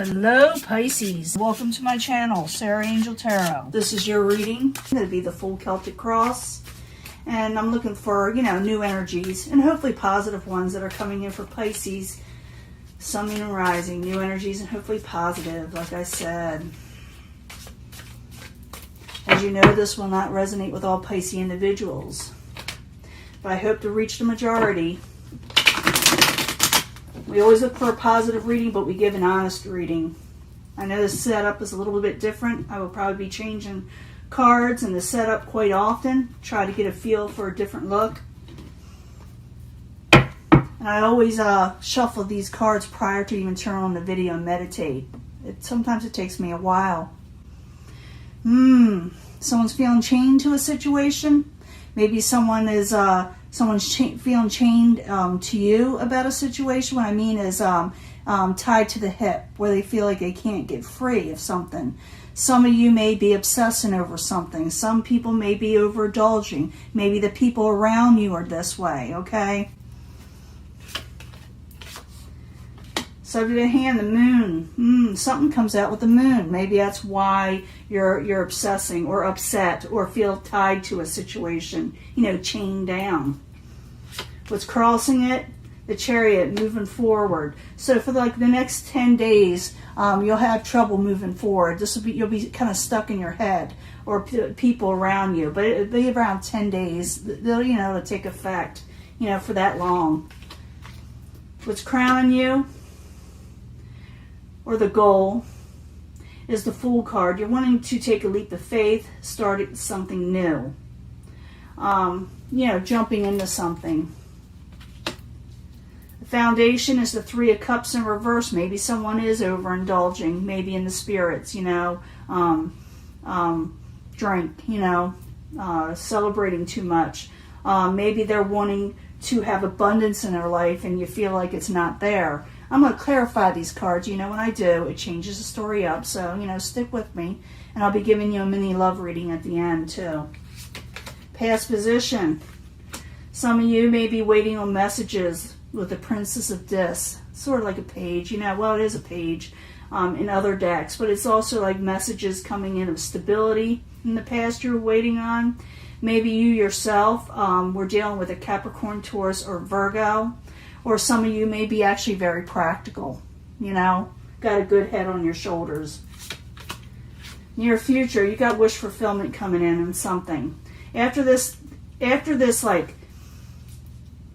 Hello Pisces, welcome to my channel, Sarah Angel Tarot. This is your reading. It's going to be the full Celtic cross, and I'm looking for, new energies and hopefully positive ones that are coming in for Pisces, Sun, Moon, and Rising. New energies and hopefully positive, like I said. As you know, this will not resonate with all Pisces individuals, but I hope to reach the majority. We always look for a positive reading, but we give an honest reading. I know the setup is a little bit different. I will probably be changing cards and the setup quite often. Try to get a feel for a different look. And I always shuffle these cards prior to even turn on the video and meditate. Sometimes it takes me a while. Someone's feeling chained to a situation. Maybe someone's feeling chained to you about a situation. What I mean is tied to the hip, where they feel like they can't get free of something. Some of you may be obsessing over something. Some people may be overindulging. Maybe the people around you are this way, okay? Subject at hand, the moon. Something comes out with the moon. Maybe that's why you're obsessing or upset or feel tied to a situation, chained down. What's crossing it? The Chariot, moving forward. So for the next 10 days, you'll have trouble moving forward. You'll be kind of stuck in your head or people around you. But it'll be around 10 days. It'll take effect, for that long. What's crowning you? Or the goal is the Fool card. You're wanting to take a leap of faith, start something new. Jumping into something. The Foundation is the Three of Cups in reverse. Maybe someone is overindulging, maybe in the spirits, drink, celebrating too much. Maybe they're wanting to have abundance in their life and you feel like it's not there. I'm going to clarify these cards. When I do, it changes the story up. So, stick with me. And I'll be giving you a mini love reading at the end, too. Past position. Some of you may be waiting on messages with the Princess of Discs. Sort of like a page. Well, it is a page in other decks. But it's also like messages coming in of stability in the past you're waiting on. Maybe you yourself were dealing with a Capricorn, Taurus, or Virgo. Or some of you may be actually very practical, got a good head on your shoulders. Near future, you got wish fulfillment coming in on something. After this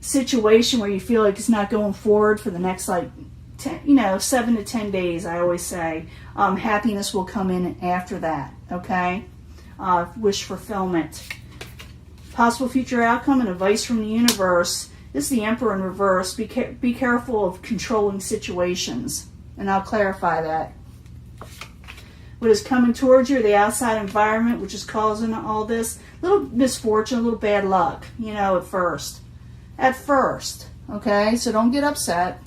situation where you feel like it's not going forward for the next 7 to 10 days, I always say, happiness will come in after that, okay? Wish fulfillment. Possible future outcome and advice from the universe. This is the Emperor in reverse. Be careful of controlling situations. And I'll clarify that. What is coming towards you, the outside environment, which is causing all this. Little misfortune, a little bad luck, at first. At first, okay? So don't get upset.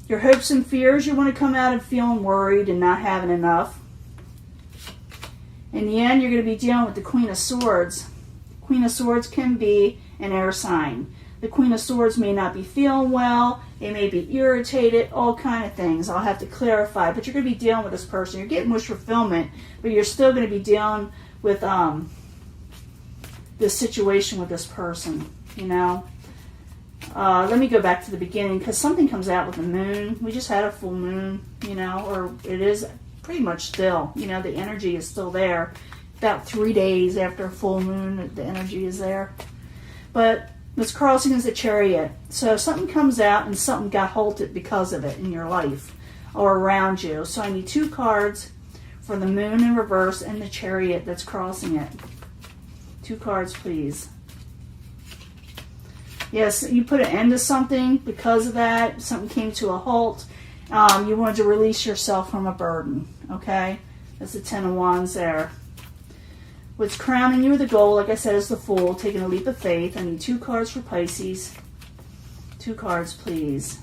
Your hopes and fears, you want to come out of feeling worried and not having enough. In the end, you're going to be dealing with the Queen of Swords. Queen of Swords can be an air sign. The Queen of Swords may not be feeling well. They may be irritated. All kind of things. I'll have to clarify. But you're going to be dealing with this person. You're getting wish fulfillment, but you're still going to be dealing with this situation with this person. Let me go back to the beginning because something comes out with the moon. We just had a full moon, or it is pretty much still. The energy is still there. About 3 days after a full moon, the energy is there. But what's crossing is the Chariot. So something comes out and something got halted because of it in your life or around you. So I need 2 cards for the moon in reverse and the Chariot that's crossing it. 2 cards, please. Yes, you put an end to something because of that. Something came to a halt. You wanted to release yourself from a burden. Okay? That's the 10 of Wands there. What's crowning you with the goal, like I said, is the Fool, taking a leap of faith. I need 2 cards for Pisces. 2 cards, please.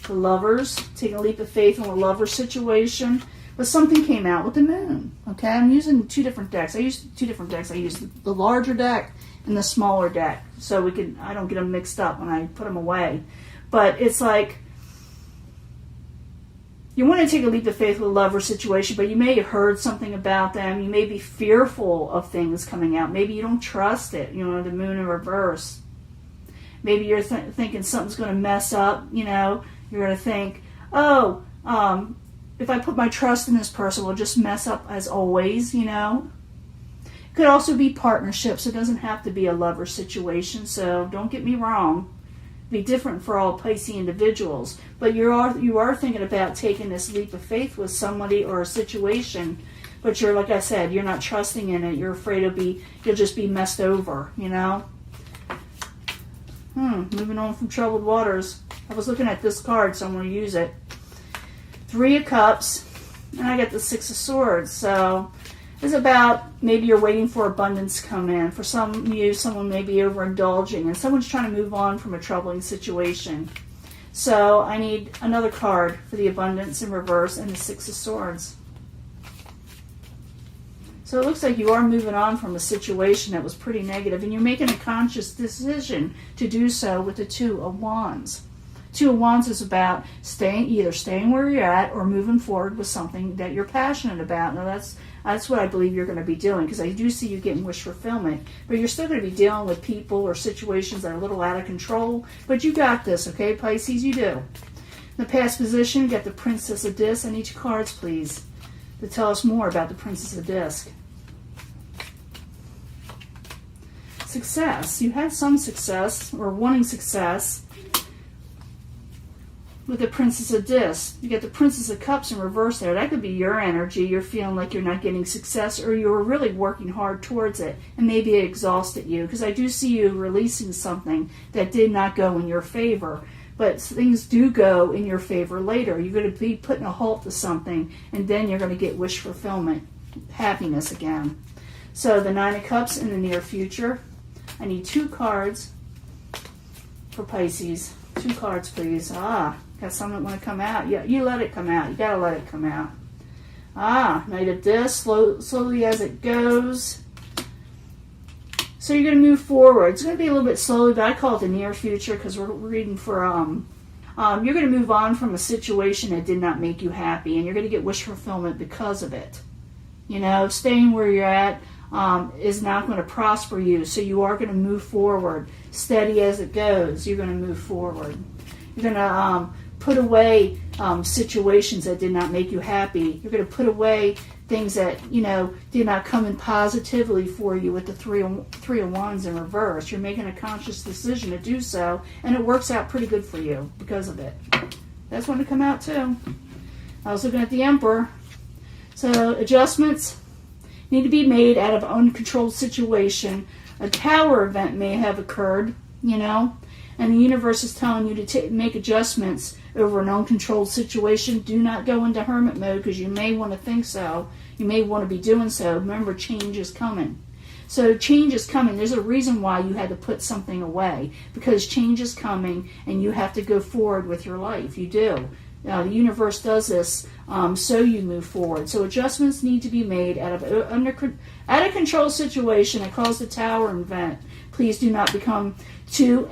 The Lovers, taking a leap of faith in a lover situation. But something came out with the moon. Okay, I'm using 2 different decks. I use 2 different decks. I use the larger deck in the smaller deck, so I don't get them mixed up when I put them away. But it's like, you want to take a leap of faith with a lover situation, but you may have heard something about them. You may be fearful of things coming out. Maybe you don't trust it, the moon in reverse. Maybe you're thinking something's going to mess up, You're going to think, oh, if I put my trust in this person, we'll just mess up as always, It could also be partnerships. It doesn't have to be a lover situation, so don't get me wrong. Be different for all Pisces individuals, but you are thinking about taking this leap of faith with somebody or a situation, but you're, like I said, you're not trusting in it. You're afraid you'll just be messed over, Moving on from troubled waters. I was looking at this card, so I'm going to use it. 3 of Cups, and I got the 6 of Swords. So it's about maybe you're waiting for abundance to come in. For some of you, someone may be overindulging, and someone's trying to move on from a troubling situation. So I need another card for the abundance in reverse and the 6 of Swords. So it looks like you are moving on from a situation that was pretty negative, and you're making a conscious decision to do so with the 2 of Wands. 2 of Wands is about either staying where you're at or moving forward with something that you're passionate about. Now that's what I believe you're going to be doing, because I do see you getting wish fulfillment, but you're still going to be dealing with people or situations that are a little out of control. But you got this, okay, Pisces? You do. In the past position, you got the Princess of Discs. I need your cards, please, to tell us more about the Princess of Discs. Success. You had some success or wanting success with the Princess of Discs. You get the Princess of Cups in reverse there. That could be your energy. You're feeling like you're not getting success, or you're really working hard towards it, and maybe it exhausted you, because I do see you releasing something that did not go in your favor. But things do go in your favor later. You're going to be putting a halt to something, and then you're going to get wish fulfillment, happiness again. So the 9 of Cups in the near future. I need 2 cards for Pisces. 2 cards, please. Got some that want to come out. Yeah, you let it come out. You got to let it come out. Knight of Discs, slowly as it goes. So you're going to move forward. It's going to be a little bit slowly, but I call it the near future, because we're reading for, you're going to move on from a situation that did not make you happy, and you're going to get wish fulfillment because of it. Staying where you're at is not going to prosper you, so you are going to move forward. Steady as it goes, you're going to move forward. You're going to put away situations that did not make you happy. You're going to put away things that, did not come in positively for you with the 3 of Wands in reverse. You're making a conscious decision to do so, and it works out pretty good for you because of it. That's going to come out too. I was looking at the Emperor. So adjustments need to be made out of an uncontrolled situation. A tower event may have occurred, and the universe is telling you to make adjustments over an uncontrolled situation. Do not go into hermit mode, because you may want to think so. You may want to be doing so. Remember, change is coming. So change is coming. There's a reason why you had to put something away, because change is coming and you have to go forward with your life. You do. The universe does this so you move forward. So adjustments need to be made out of a control situation that caused the tower event. Please do not become too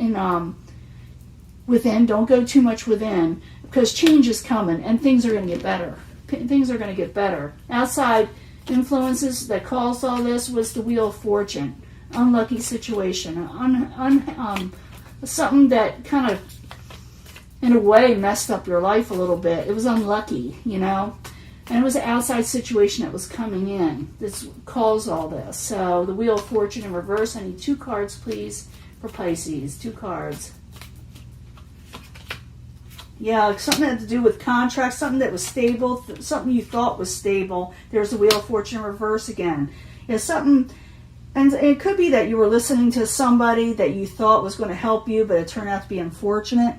within. Don't go too much within, because change is coming and things are going to get better. Things are going to get better. Outside influences that caused all this was the Wheel of Fortune. Unlucky situation. Something that kind of, in a way, messed up your life a little bit. It was unlucky, And it was an outside situation that was coming in that caused all this. So the Wheel of Fortune in reverse. I need 2 cards, please, for Pisces. 2 cards. Yeah, something that had to do with contracts, something that was stable, something you thought was stable. There's the Wheel of Fortune in reverse again. Something, and it could be that you were listening to somebody that you thought was going to help you, but it turned out to be unfortunate.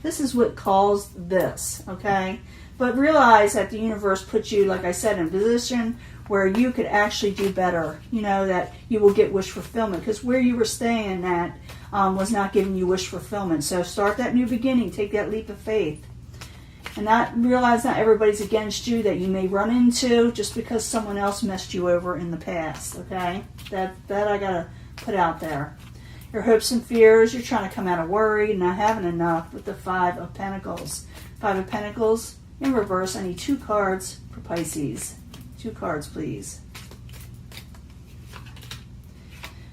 This is what caused this, okay? But realize that the universe put you, like I said, in a position where you could actually do better, that you will get wish fulfillment, because where you were staying at was not giving you wish fulfillment. So start that new beginning, take that leap of faith, and realize not everybody's against you that you may run into just because someone else messed you over in the past, okay? That I gotta put out there. Your hopes and fears, you're trying to come out of worry, not having enough with the Five of Pentacles. Five of Pentacles in reverse. I need 2 cards for Pisces. 2 cards, please.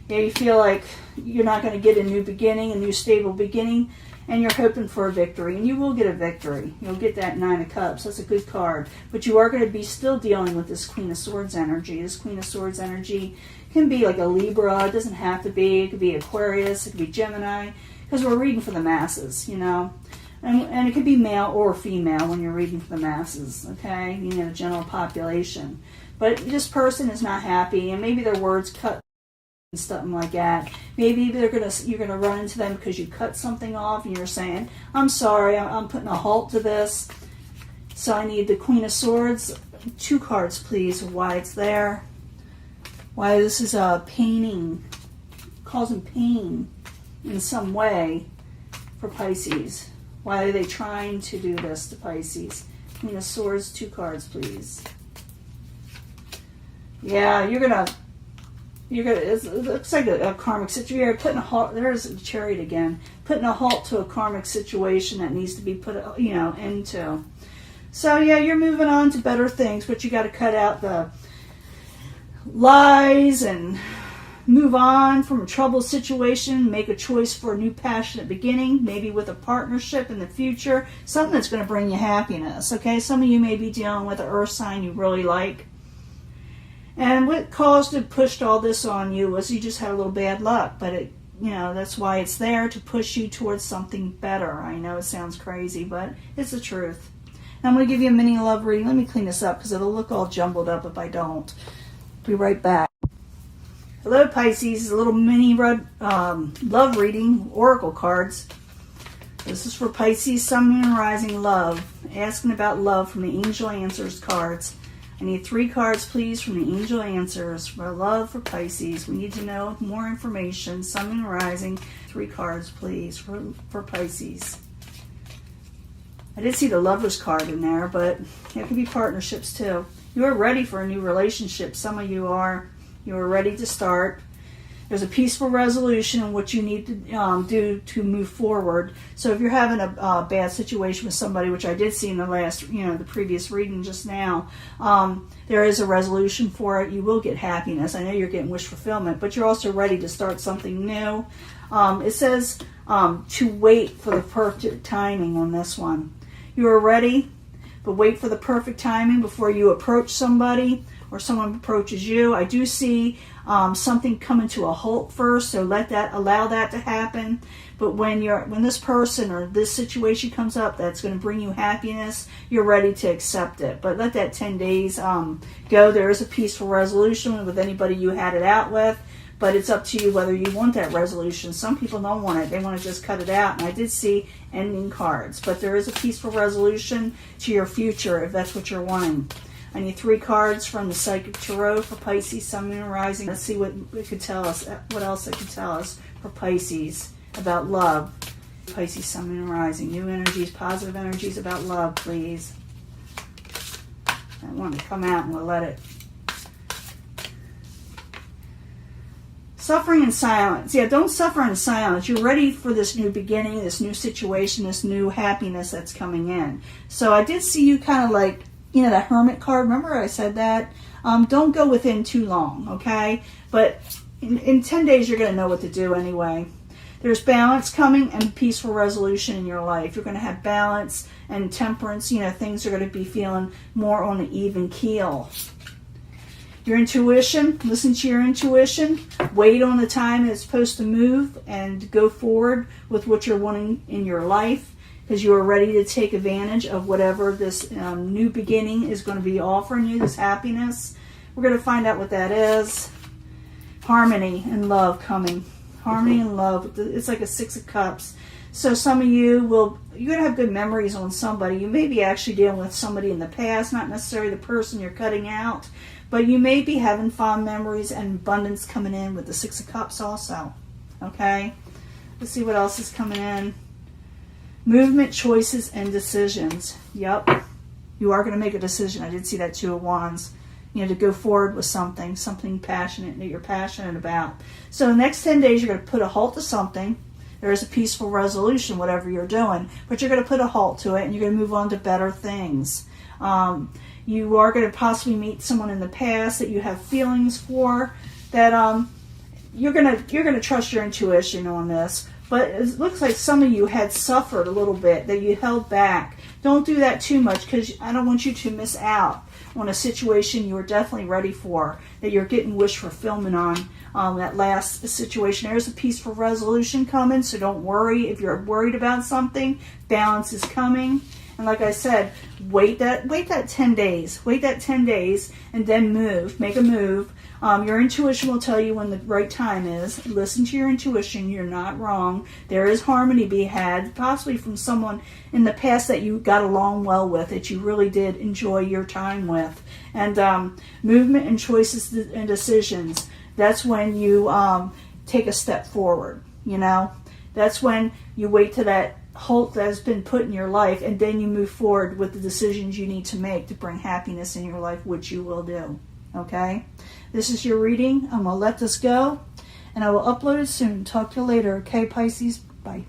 Yeah, you feel like you're not going to get a new beginning, a new stable beginning, and you're hoping for a victory, and you will get a victory. You'll get that 9 of Cups. That's a good card. But you are going to be still dealing with this Queen of Swords energy. This Queen of Swords energy can be like a Libra. It doesn't have to be. It could be Aquarius. It could be Gemini. Because we're reading for the masses, you know. And it could be male or female when you're reading for the masses, okay? You know, the general population. But this person is not happy, and maybe their words cut and something like that. Maybe you're gonna run into them because you cut something off and you're saying, I'm sorry, I'm putting a halt to this. So I need the Queen of Swords. 2 cards, please, why it's there. Why this is causing pain in some way for Pisces. Why are they trying to do this to Pisces? Queen of Swords, 2 cards, please. Yeah, it looks like a karmic situation. You're putting a halt, there's the Chariot again, putting a halt to a karmic situation that needs to be put, into. So yeah, you're moving on to better things, but you got to cut out the lies and move on from a troubled situation, make a choice for a new passionate beginning, maybe with a partnership in the future, something that's going to bring you happiness, okay? Some of you may be dealing with an earth sign you really like. And what caused and pushed all this on you was you just had a little bad luck, but that's why it's there, to push you towards something better. I know it sounds crazy, but it's the truth. And I'm going to give you a mini love reading. Let me clean this up because it'll look all jumbled up if I don't. Be right back. Hello, Pisces. A little mini love reading, oracle cards. This is for Pisces, Sun, Moon, and Rising, love. Asking about love from the Angel Answers cards. I need 3 cards, please, from the Angel Answers for love for Pisces. We need to know more information. Sun, Moon, and Rising. 3 cards, please, for Pisces. I did see the Lover's card in there, but it could be partnerships too. You are ready for a new relationship. Some of you are. You are ready to start. There's a peaceful resolution in what you need to do to move forward. So if you're having a bad situation with somebody, which I did see in the last, the previous reading just now, there is a resolution for it. You will get happiness. I know you're getting wish fulfillment, but you're also ready to start something new. It says to wait for the perfect timing on this one. You are ready, but wait for the perfect timing before you approach somebody or someone approaches you. I do see something coming to a halt first, so allow that to happen. But when this person or this situation comes up that's going to bring you happiness, you're ready to accept it. But let that 10 days go. There is a peaceful resolution with anybody you had it out with, but it's up to you whether you want that resolution. Some people don't want it. They want to just cut it out. And I did see ending cards, but there is a peaceful resolution to your future if that's what you're wanting. I need 3 cards from the Psychic Tarot for Pisces, Sun, Moon, and Rising. Let's see what it could tell us, what else it could tell us for Pisces about love. Pisces, Sun, Moon, and Rising. New energies, positive energies about love, please. I want to come out and we'll let it. Suffering in silence. Yeah, don't suffer in silence. You're ready for this new beginning, this new situation, this new happiness that's coming in. So I did see you kind of like, that Hermit card. Remember I said that? Don't go within too long, okay? But in 10 days, you're going to know what to do anyway. There's balance coming and peaceful resolution in your life. You're going to have balance and temperance. Things are going to be feeling more on an even keel. Your intuition, listen to your intuition. Wait on the time it's supposed to move and go forward with what you're wanting in your life, because you are ready to take advantage of whatever this new beginning is going to be offering you, this happiness. We're going to find out what that is. Harmony and love coming. Harmony and love. It's like a 6 of Cups. So some of you you're going to have good memories on somebody. You may be actually dealing with somebody in the past, not necessarily the person you're cutting out, but you may be having fond memories and abundance coming in with the 6 of Cups also. Okay? Let's see what else is coming in. Movement, choices, and decisions. Yep. You are going to make a decision. I did see that 2 of Wands. to go forward with something passionate that you're passionate about. So the next 10 days, you're going to put a halt to something. There is a peaceful resolution, whatever you're doing, but you're going to put a halt to it, and you're going to move on to better things. You are going to possibly meet someone in the past that you have feelings for, that you're going to trust your intuition on this. But it looks like some of you had suffered a little bit, that you held back. Don't do that too much, because I don't want you to miss out on a situation you were definitely ready for, that you're getting wish fulfillment on. That last situation, there's a peaceful resolution coming, so don't worry. If you're worried about something, balance is coming. And like I said, wait that 10 days. Wait that 10 days and then move. Make a move. Your intuition will tell you when the right time is. Listen to your intuition. You're not wrong. There is harmony to be had, possibly from someone in the past that you got along well with, that you really did enjoy your time with. And movement and choices and decisions, that's when you take a step forward. That's when you wait to that halt that has been put in your life, and then you move forward with the decisions you need to make to bring happiness in your life, which you will do. Okay? This is your reading. I'm going to let this go, and I will upload it soon. Talk to you later. Okay, Pisces? Bye.